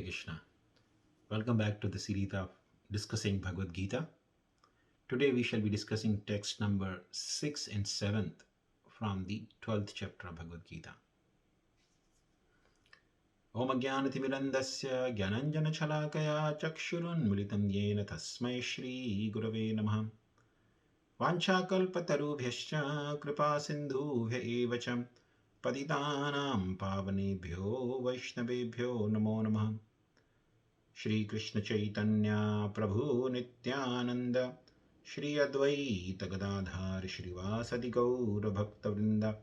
Krishna. Welcome back to the series of discussing Bhagavad Gita. Today we shall be discussing text number 6 and 7th from the 12th chapter of Bhagavad Gita. Om Ajnanatimidandasya Gyananjanachalakaya Chakshurunmilitam Yena Tasmai Shri Gurave Namah Vanchakalpatarubhyascha Kripa Sindhubhya Evacham Patitanam Pavanebhyo Vaishnavebhyo Namo Namah Shri Krishna Chaitanya Prabhu Nityananda Shri Advaita Gadadhar Shrivasadi Gaura Bhakta Vrinda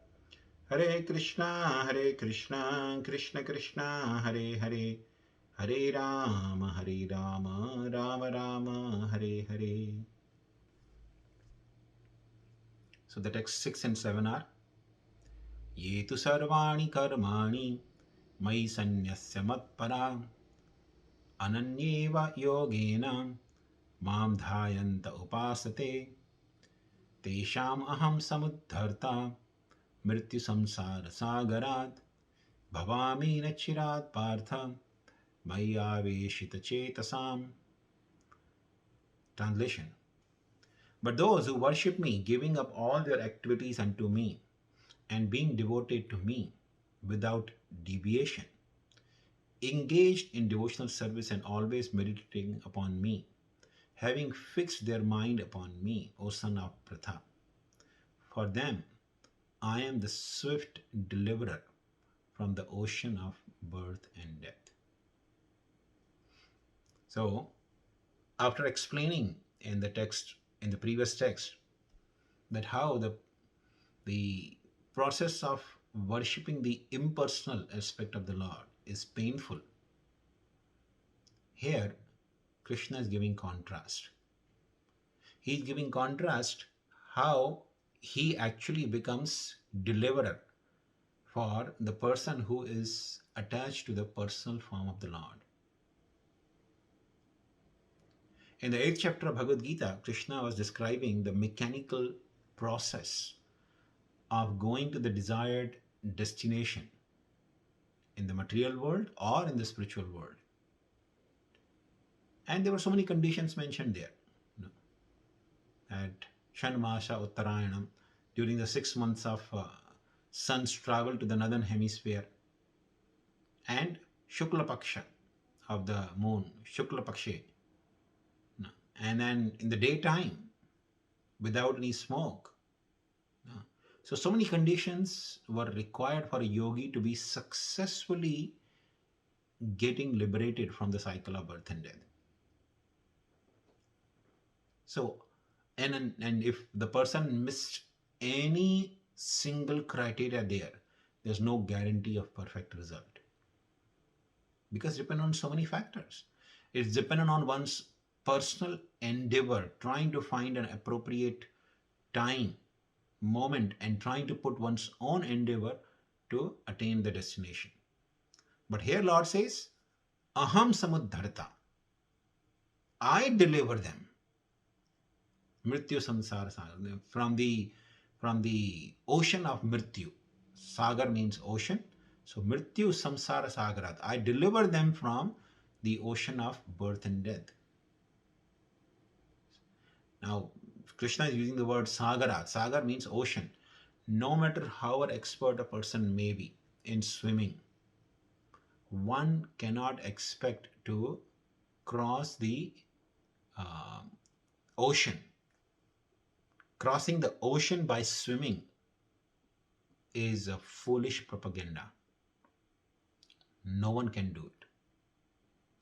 Hare Krishna Krishna Krishna Hare Hare Hare Rama Rama Rama Hare Hare. So the text 6 and 7 are Ye tu sarvāṇi karmāṇi mayi sannyasya mat-parāḥ ananyenaiva yogena mam dhyāyanta upāsate teṣām aham samuddhartā mṛtyu-saṁsāra-sāgarāt bhavāmi cirāt pārtha mayi āveśita-cetasām. Translation: But those who worship me, giving up all their activities unto me, and being devoted to me without deviation, engaged in devotional service and always meditating upon me, having fixed their mind upon me, O son of Pṛthā, for them I am the swift deliverer from the ocean of birth and death. So, after explaining in the text, in the previous text, that how the process of worshipping the impersonal aspect of the Lord is painful, here Krishna is giving contrast. He is giving contrast how he actually becomes deliverer for the person who is attached to the personal form of the Lord. In the 8th chapter of Bhagavad Gita, Krishna was describing the mechanical process of going to the desired destination in the material world or in the spiritual world. And there were so many conditions mentioned there. At Shanmasa Uttarayanam, during the 6 months of sun's travel to the northern hemisphere, and Shukla Paksha of the moon, Shukla Pakshe, and then in the daytime without any smoke. So many conditions were required for a yogi to be successfully getting liberated from the cycle of birth and death. So, and if the person missed any single criteria there's no guarantee of perfect result. Because it depends on so many factors. It's dependent on one's personal endeavor, trying to find an appropriate time, moment, and trying to put one's own endeavor to attain the destination. But here Lord says, aham samuddhartā, I deliver them. Mṛtyu-saṁsāra-sāgarāt, from the ocean of mṛtyu. Sagar means ocean. So mṛtyu-saṁsāra-sāgarāt, I deliver them from the ocean of birth and death. Now, Krishna is using the word sagarāt. Sagar means ocean. No matter how expert a person may be in swimming, one cannot expect to cross the ocean. Crossing the ocean by swimming is a foolish propaganda. No one can do it.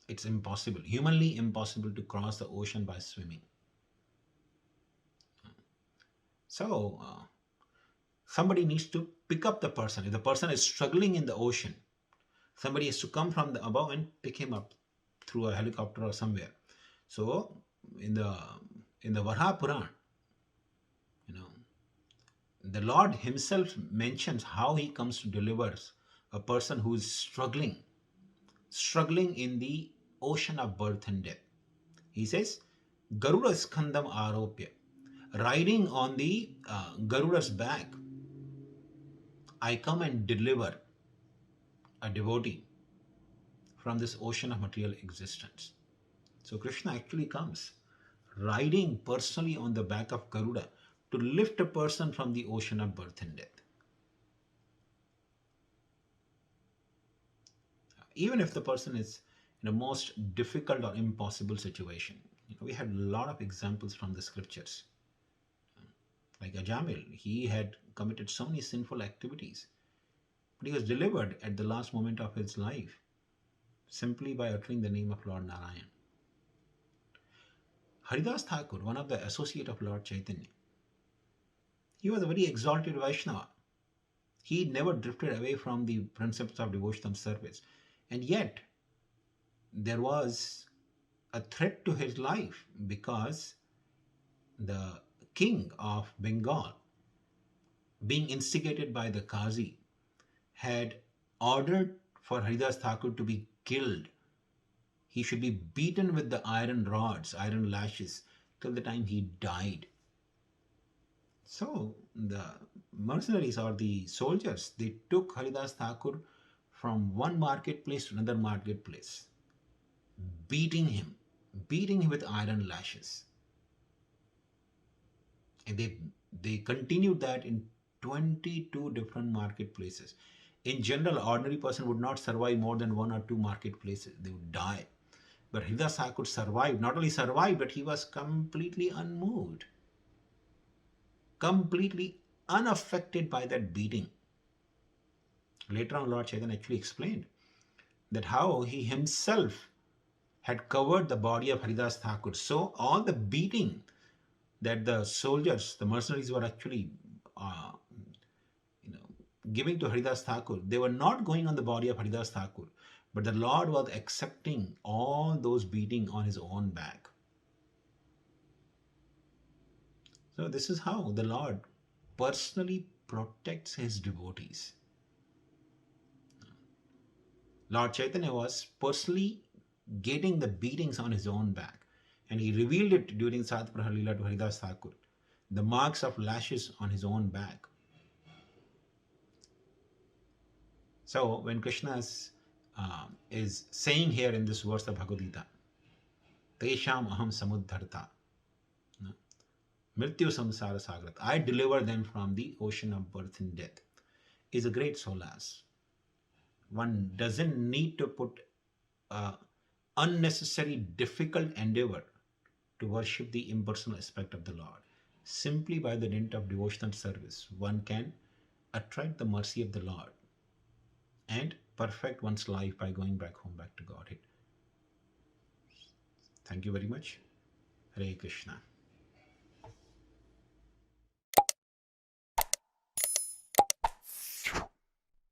It's impossible, humanly impossible to cross the ocean by swimming. So, somebody needs to pick up the person. If the person is struggling in the ocean, somebody has to come from the above and pick him up through a helicopter or somewhere. So, in the Varaha Purana, the Lord himself mentions how he comes to deliver a person who is struggling in the ocean of birth and death. He says, Garuda Skandam Aropya, riding on the Garuda's back, I come and deliver a devotee from this ocean of material existence. So Krishna actually comes riding personally on the back of Garuda to lift a person from the ocean of birth and death. Even if the person is in a most difficult or impossible situation. We had a lot of examples from the scriptures. Like Ajamil, he had committed so many sinful activities, but he was delivered at the last moment of his life simply by uttering the name of Lord Narayan. Haridas Thakur, one of the associates of Lord Chaitanya, he was a very exalted Vaishnava. He never drifted away from the principles of devotional service. And yet, there was a threat to his life because the king of Bengal, being instigated by the Qazi, had ordered for Haridas Thakur to be killed. He should be beaten with the iron rods, iron lashes, till the time he died. So the mercenaries or the soldiers, they took Haridas Thakur from one marketplace to another marketplace, beating him with iron lashes. And they continued that in 22 different marketplaces. In general, an ordinary person would not survive more than 1 or 2 marketplaces. They would die. But Haridas Thakur survived. Not only survived, but he was completely unmoved, completely unaffected by that beating. Later on, Lord Chaitanya actually explained that how he himself had covered the body of Haridas Thakur. So all the beating that the soldiers, the mercenaries were actually giving to Haridas Thakur, they were not going on the body of Haridas Thakur, but the Lord was accepting all those beating on his own back. So this is how the Lord personally protects his devotees. Lord Chaitanya was personally getting the beatings on his own back, and he revealed it during Sadhapura Leela to Haridas Thakur, the marks of lashes on his own back. So when Krishna is saying here in this verse of Bhagavad Gita, teṣām aham samuddhartā, mṛtyu-saṁsāra-sāgarāt, I deliver them from the ocean of birth and death, is a great solace. One doesn't need to put unnecessary difficult endeavor to worship the impersonal aspect of the Lord. Simply by the dint of devotional service, one can attract the mercy of the Lord and perfect one's life by going back home, back to Godhead. Thank you very much. Hare Krishna.